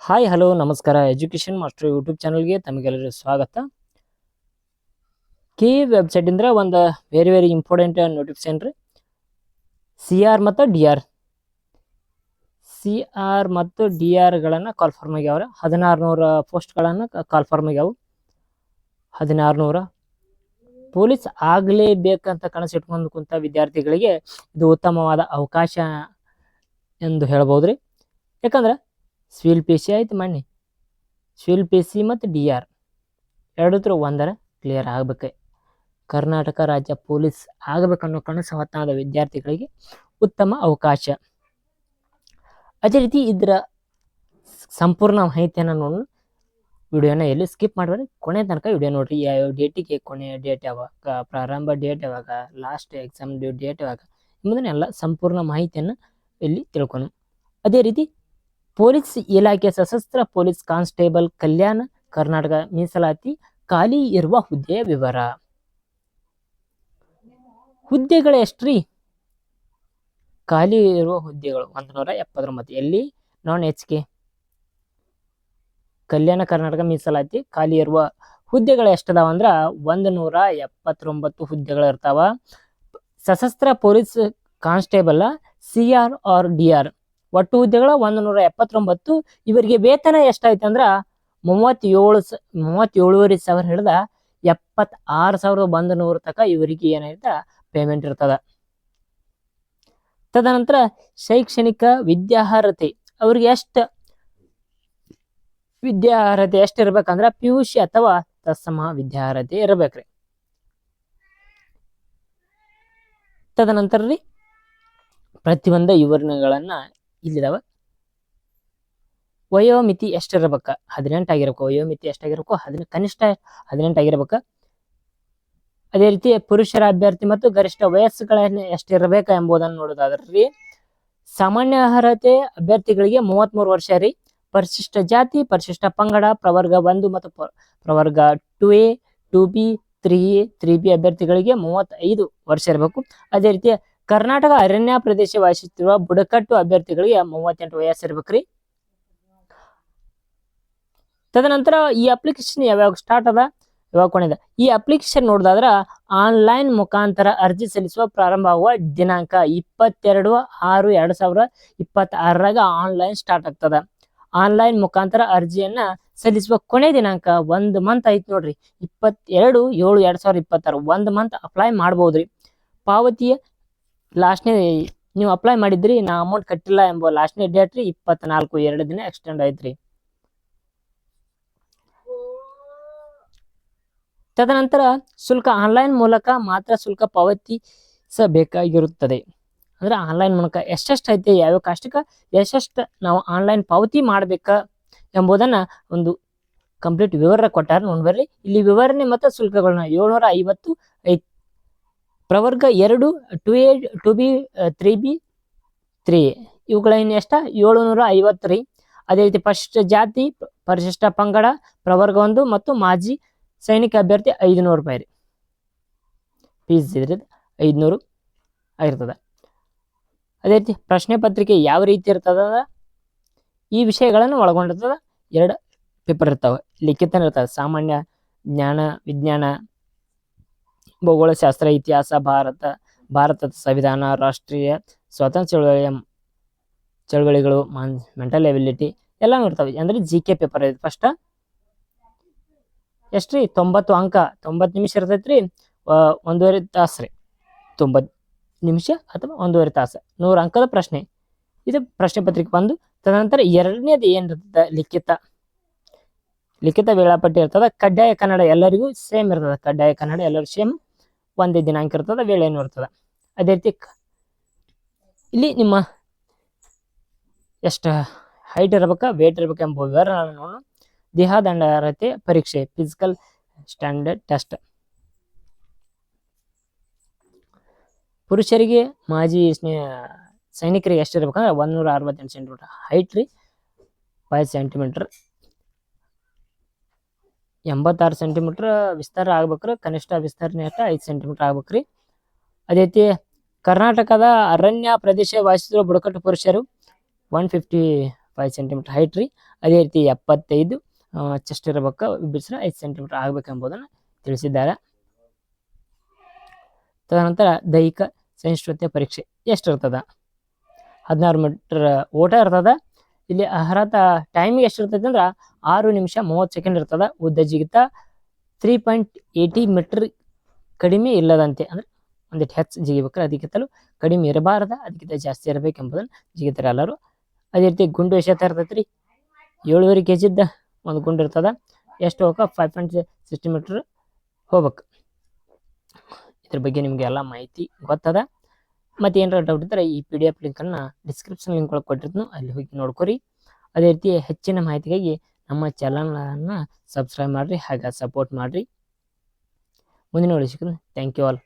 Hi hello ನಮಸ್ಕಾರ. Education master YouTube ಚಾನಲ್ಗೆ ತಮಗೆಲ್ಲರಿಗೂ ಸ್ವಾಗತ. ಕೆ ವೆಬ್ಸೈಟ್ ಇಂದ ಒಂದು ವೆರಿ ಇಂಪಾರ್ಟೆಂಟ್ ನೋಟಿಫಿಕೇಶನ್ ರೀ. ಸಿ ಆರ್ ಮತ್ತು ಡಿ ಆರ್ ಗಳನ್ನ ಕಾಲ್ಫಾರ್ಮ್ ಆಗ್ಯಾವ್ರ. 1600 ಪೋಸ್ಟ್ಗಳನ್ನು ಕಾಲ್ಫಾರ್ಮ್ ಆಗ್ಯಾವು. 1600 ಪೊಲೀಸ್ ಆಗಲೇಬೇಕಂತ ಕನಸಿಟ್ಕೊಂಡು ಕುಂತ ವಿದ್ಯಾರ್ಥಿಗಳಿಗೆ ಇದು ಉತ್ತಮವಾದ ಅವಕಾಶ ಎಂದು ಹೇಳ್ಬೋದ್ರಿ. ಯಾಕಂದ್ರೆ ಸಿವಿಲ್ ಪಿ ಸಿ ಆಯ್ತು, ಮಣ್ಣಿ ಸಿವಿಲ್ ಪಿ ಸಿ ಮತ್ತು ಡಿ ಆರ್ ಎರಡತ್ರ ಒಂದರ ಕ್ಲಿಯರ್ ಆಗ್ಬೇಕು. ಕರ್ನಾಟಕ ರಾಜ್ಯ ಪೊಲೀಸ್ ಆಗಬೇಕನ್ನೋ ಕನಸು ಹೊತ್ತಾದ ವಿದ್ಯಾರ್ಥಿಗಳಿಗೆ ಉತ್ತಮ ಅವಕಾಶ. ಅದೇ ರೀತಿ ಇದರ ಸಂಪೂರ್ಣ ಮಾಹಿತಿಯನ್ನು ನೋಡಿ ವಿಡಿಯೋನ ಎಲ್ಲಿ ಸ್ಕಿಪ್ ಮಾಡಬೇಡಿ, ಕೊನೆ ತನಕ ವಿಡಿಯೋ ನೋಡ್ರಿ. ಯಾವ ಡೇಟಿಗೆ ಕೊನೆಯ ಡೇಟ್ ಯಾವಾಗ, ಪ್ರಾರಂಭ ಡೇಟ್ ಯಾವಾಗ, ಲಾಸ್ಟ್ ಎಕ್ಸಾಮ್ ಡೇಟ್ ಯಾವಾಗ ಎಂಬುದನ್ನೆಲ್ಲ ಸಂಪೂರ್ಣ ಮಾಹಿತಿಯನ್ನು ಇಲ್ಲಿ ತಿಳ್ಕೊಂಡು. ಅದೇ ರೀತಿ ಪೊಲೀಸ್ ಇಲಾಖೆ ಸಶಸ್ತ್ರ ಪೊಲೀಸ್ ಕಾನ್ಸ್ಟೇಬಲ್ ಕಲ್ಯಾಣ ಕರ್ನಾಟಕ ಮೀಸಲಾತಿ ಖಾಲಿ ಇರುವ ಹುದ್ದೆಯ ವಿವರ. ಹುದ್ದೆಗಳು ಎಷ್ಟ್ರಿ? ಖಾಲಿ ಇರುವ ಹುದ್ದೆಗಳು 179. ಎಲ್ಲಿ? ನಾನ್ HK ಕಲ್ಯಾಣ ಕರ್ನಾಟಕ ಮೀಸಲಾತಿ ಖಾಲಿ ಇರುವ ಹುದ್ದೆಗಳು ಎಷ್ಟದಾವ ಅಂದ್ರ 179 ಹುದ್ದೆಗಳು ಇರ್ತಾವ. ಸಶಸ್ತ್ರ police constable CR R DR ಒಟ್ಟು ಹುದ್ದೆಗಳ 179. ಇವರಿಗೆ ವೇತನ ಎಷ್ಟಾಯ್ತು ಅಂದ್ರ 37,500 ಹಿಡಿದ 76,100 ತನಕ ಇವರಿಗೆ ಏನಾಯ್ತ ಪೇಮೆಂಟ್ ಇರ್ತದ. ತದನಂತರ ಶೈಕ್ಷಣಿಕ ವಿದ್ಯಾರ್ಹತೆ ಅವ್ರಿಗೆ ವಿದ್ಯಾರ್ಹತೆ ಎಷ್ಟು ಇರ್ಬೇಕಂದ್ರ PUC ಅಥವಾ ತತ್ಸಮ ವಿದ್ಯಾರ್ಹತೆ ಇರ್ಬೇಕ್ರಿ. ತದನಂತರ ರೀ ಪ್ರತಿಯೊಂದು ವಿವರಣೆಗಳನ್ನ ಇಲ್ಲಿದಾವ. ವಯೋಮಿತಿ ಎಷ್ಟಿರ್ಬೇಕ? 18 ಆಗಿರ್ಬೇಕು. ವಯೋಮಿತಿ ಎಷ್ಟಾಗಿರ್ಬೇಕು? ಕನಿಷ್ಠ 18 ಆಗಿರ್ಬೇಕ. ಅದೇ ರೀತಿ ಪುರುಷರ ಅಭ್ಯರ್ಥಿ ಮತ್ತು ಗರಿಷ್ಠ ವಯಸ್ಸುಗಳನ್ನ ಎಷ್ಟಿರ್ಬೇಕ ಎಂಬುದನ್ನು ನೋಡೋದಾದ್ರಿ, ಸಾಮಾನ್ಯ ಅರ್ಹತೆ ಅಭ್ಯರ್ಥಿಗಳಿಗೆ 33 ವರ್ಷ ರೀ. ಪರಿಶಿಷ್ಟ ಜಾತಿ, ಪರಿಶಿಷ್ಟ ಪಂಗಡ, ಪ್ರವರ್ಗ 1 ಮತ್ತು ಪ್ರವರ್ಗ 2A, 2B, 3A, 3B ಅಭ್ಯರ್ಥಿಗಳಿಗೆ 35 ವರ್ಷ ಇರಬೇಕು. ಅದೇ ರೀತಿ ಕರ್ನಾಟಕ ಅರಣ್ಯ ಪ್ರದೇಶ ವಾಸಿಸುತ್ತಿರುವ ಬುಡಕಟ್ಟು ಅಭ್ಯರ್ಥಿಗಳಿಗೆ 38 ವಯಸ್ಸು ಇರ್ಬೇಕ್ರಿ. ತದನಂತರ ಈ ಅಪ್ಲಿಕೇಶನ್ ಯಾವಾಗ ಸ್ಟಾರ್ಟ್ ಅದ, ಯಾವಾಗ ಕೊನೆದ? ಈ ಅಪ್ಲಿಕೇಶನ್ ನೋಡಿದಾದ್ರ ಆನ್ಲೈನ್ ಮುಖಾಂತರ ಅರ್ಜಿ ಸಲ್ಲಿಸುವ ಪ್ರಾರಂಭ ಆಗುವ ದಿನಾಂಕ 22/6/2026 ಆನ್ಲೈನ್ ಸ್ಟಾರ್ಟ್ ಆಗ್ತದ. ಆನ್ಲೈನ್ ಮುಖಾಂತರ ಅರ್ಜಿಯನ್ನ ಸಲ್ಲಿಸುವ ಕೊನೆ ದಿನಾಂಕ 1 ಮಂತ್ ಐತಿ ನೋಡ್ರಿ, 22/7/2026. 1 ಮಂತ್ ಅಪ್ಲೈ ಮಾಡ್ಬೋದ್ರಿ. ಪಾವತಿಯ ಲಾಸ್ಟ್ನೇ ನೀವು ಅಪ್ಲೈ ಮಾಡಿದ್ರಿ, ನಾ ಅಮೌಂಟ್ ಕಟ್ಟಿಲ್ಲ ಎಂಬ ಲಾಸ್ಟ್ನೇ ಡೇಟ್ ರೀ 24, 2 ದಿನ ಎಕ್ಸ್ಟೆಂಡ್ ಐತ್ರಿ. ತದನಂತರ ಶುಲ್ಕ ಆನ್ಲೈನ್ ಮೂಲಕ ಮಾತ್ರ ಶುಲ್ಕ ಪಾವತಿಸಬೇಕಾಗಿರುತ್ತದೆ. ಅಂದ್ರೆ ಆನ್ಲೈನ್ ಮೂಲಕ ಎಷ್ಟೆಷ್ಟು ಐತೆ, ಯಾವ್ಯಾವ ಕಾಸ್ಟಿಕ ಎಷ್ಟೆಷ್ಟು ನಾವು ಆನ್ಲೈನ್ ಪಾವತಿ ಮಾಡ್ಬೇಕ ಎಂಬುದನ್ನ ಒಂದು ಕಂಪ್ಲೀಟ್ ವಿವರ ಕೊಟ್ಟಾರ. ನೋಡ್ಬರ್ರಿ ಇಲ್ಲಿ ವಿವರಣೆ ಮತ್ತು ಶುಲ್ಕಗಳನ್ನ 750 ಐತಿ. ಪ್ರವರ್ಗ 2, 2A, 2B, 3B, 3A ಇವುಗಳ ಎಷ್ಟ 750 ರೀ. ಅದೇ ರೀತಿ ಪರಿಶಿಷ್ಟ ಜಾತಿ, ಪರಿಶಿಷ್ಟ ಪಂಗಡ, ಪ್ರವರ್ಗ 1 ಮತ್ತು ಮಾಜಿ ಸೈನಿಕ ಅಭ್ಯರ್ಥಿ 500 ರೂಪಾಯಿ ರೀ. ಫೀಸ್ ಇದ್ರದ್ದು 500 ಆಗಿರ್ತದ. ಅದೇ ರೀತಿ ಪ್ರಶ್ನೆ ಪತ್ರಿಕೆ ಯಾವ ರೀತಿ ಇರ್ತದ, ಈ ವಿಷಯಗಳನ್ನು ಒಳಗೊಂಡಿರ್ತದ. 2 ಪೇಪರ್ ಇರ್ತಾವೆ, ಲಿಖಿತನ ಇರ್ತವೆ. ಸಾಮಾನ್ಯ ಜ್ಞಾನ, ವಿಜ್ಞಾನ, ಭೂಗೋಳಶಾಸ್ತ್ರ, ಇತಿಹಾಸ, ಭಾರತದ ಸಂವಿಧಾನ, ರಾಷ್ಟ್ರೀಯ ಸ್ವಾತಂತ್ರ್ಯ ಚಳವಳಿಗಳು, ಮೆಂಟಲ್ ಎಬಿಲಿಟಿ ಎಲ್ಲಾನು ಇರ್ತವೆ. ಅಂದ್ರೆ GK ಪೇಪರ್ ಇದೆ. ಫಸ್ಟ್ ಎಷ್ಟ್ರಿ 90 ಅಂಕ, 90 ನಿಮಿಷ ಇರ್ತೈತ್ರಿ. 1.5 ತಾಸು ರೀ. 90 ನಿಮಿಷ ಅಥವಾ 1.5 ತಾಸು, 100 ಅಂಕದ ಪ್ರಶ್ನೆ. ಇದು ಪ್ರಶ್ನೆ ಪತ್ರಿಕೆ ಬಂದು. ತದನಂತರ ಎರಡನೇದು ಏನಿರ್ತದ, ಲಿಖಿತ ವೇಳಾಪಟ್ಟಿ ಇರ್ತದ. ಕಡ್ಡಾಯ ಕನ್ನಡ ಎಲ್ಲರಿಗೂ ಸೇಮ್ ಇರ್ತದ. ಕಡ್ಡಾಯ ಕನ್ನಡ ಎಲ್ಲರಿಗೂ ಸೇಮ್, ಒಂದೇ ದಿನಾಂಕ ಇರ್ತದ, ವೇಳೆನೂ ಇರ್ತದ. ಅದೇ ರೀತಿ ಇಲ್ಲಿ ನಿಮ್ಮ ಎಷ್ಟು ಹೈಟ್ ಇರ್ಬೇಕ, ವೇಟ್ ಇರ್ಬೇಕು ಎಂಬ ವಿವರ ನೋಡೋಣ. ದೇಹದಂಡಾರತೆ ಪರೀಕ್ಷೆ, ಫಿಸಿಕಲ್ ಸ್ಟ್ಯಾಂಡರ್ಡ್ ಟೆಸ್ಟ್. ಪುರುಷರಿಗೆ ಮಾಜಿ ಸೈನಿಕರಿಗೆ ಎಷ್ಟಿರ್ಬೇಕಂದ್ರೆ 168 ಸೆಂಟಿಮೀಟರ್ ಹೈಟ್ ರೀ. 5 ಸೆಂಟಿಮೀಟರ್ 86 ಸೆಂಟಿಮೀಟರ್ ವಿಸ್ತಾರ ಆಗ್ಬೇಕ್ರಿ. ಕನಿಷ್ಠ ವಿಸ್ತರಣೆ ಅಷ್ಟ 5 ಸೆಂಟಿಮೀಟರ್ ಆಗ್ಬೇಕ್ರಿ. ಅದೇ ರೀತಿ ಕರ್ನಾಟಕದ ಅರಣ್ಯ ಪ್ರದೇಶ ವಾಸಿಸುವ ಬುಡಕಟ್ಟು ಪುರುಷರು 150 5 ಸೆಂಟಿಮೀಟರ್ ಹೈಟ್ ರೀ. ಅದೇ ರೀತಿ 75 ಚೆಸ್ಟ್ ಇರಬೇಕು, ಬಿಸಿರ 5 ಸೆಂಟಿಮೀಟರ್ ಆಗಬೇಕೆಂಬುದನ್ನು ತಿಳಿಸಿದ್ದಾರೆ. ತದನಂತರ ದೈಹಿಕ ಸಹಿಷ್ಣುತೆ ಪರೀಕ್ಷೆ ಎಷ್ಟಿರ್ತದ? 16 ಮೀಟರ್ ಓಟ ಇರ್ತದ. ಇಲ್ಲಿ ಅರ್ಹತಾ ಟೈಮಿಂಗ್ ಎಷ್ಟಿರ್ತೈತೆ ಅಂದ್ರೆ 6 ನಿಮಿಷ 30 ಸೆಕೆಂಡ್ ಇರ್ತದ. ಉದ್ದ ಜಿಗಿತ 3.80 ಮೀಟರ್ ಕಡಿಮೆ ಇಲ್ಲದಂತೆ, ಅಂದ್ರೆ ಒಂದಿಟ್ಟು ಹೆಚ್ಚು ಜಿಗಿಬೇಕಾರೆ ಅದಕ್ಕಿಂತಲೂ ಕಡಿಮೆ ಇರಬಾರ್ದ, ಅದಕ್ಕಿಂತ ಜಾಸ್ತಿ ಇರಬೇಕೆಂಬುದನ್ನು ಜಿಗಿತಾರೆ ಎಲ್ಲರೂ. ಅದೇ ರೀತಿ ಗುಂಡು ಎಸೆತ ಇರ್ತೈತೆ ರೀ. 7.5 kg ಒಂದು ಗುಂಡು ಇರ್ತದ. ಎಷ್ಟು ಹೋಗಕ್ಕೆ 5.60 ಮೀಟರ್ ಹೋಗ್ಬೇಕು. ಇದ್ರ ಬಗ್ಗೆ ನಿಮಗೆ ಎಲ್ಲ ಮಾಹಿತಿ ಗೊತ್ತದ. ಮತ್ತು ಏನಾರ ಡೌಟ್ ಇದ್ದರೆ ಈ PDF ಲಿಂಕನ್ನು ಡಿಸ್ಕ್ರಿಪ್ಷನ್ ಲಿಂಕ್ ಒಳಗೆ ಕೊಟ್ಟಿರ್ತೀನಿ, ಅಲ್ಲಿ ಹೋಗಿ ನೋಡ್ಕೊರಿ. ಅದೇ ರೀತಿ ಹೆಚ್ಚಿನ ಮಾಹಿತಿಗಾಗಿ ನಮ್ಮ ಚಾನಲನ್ನು ಸಬ್ಸ್ಕ್ರೈಬ್ ಮಾಡಿರಿ, ಹಾಗೆ ಸಪೋರ್ಟ್ ಮಾಡಿರಿ. ಮುಂದಿನ ವಿಡಿಯೋ ಸಿಗೋಣ. Thank you all.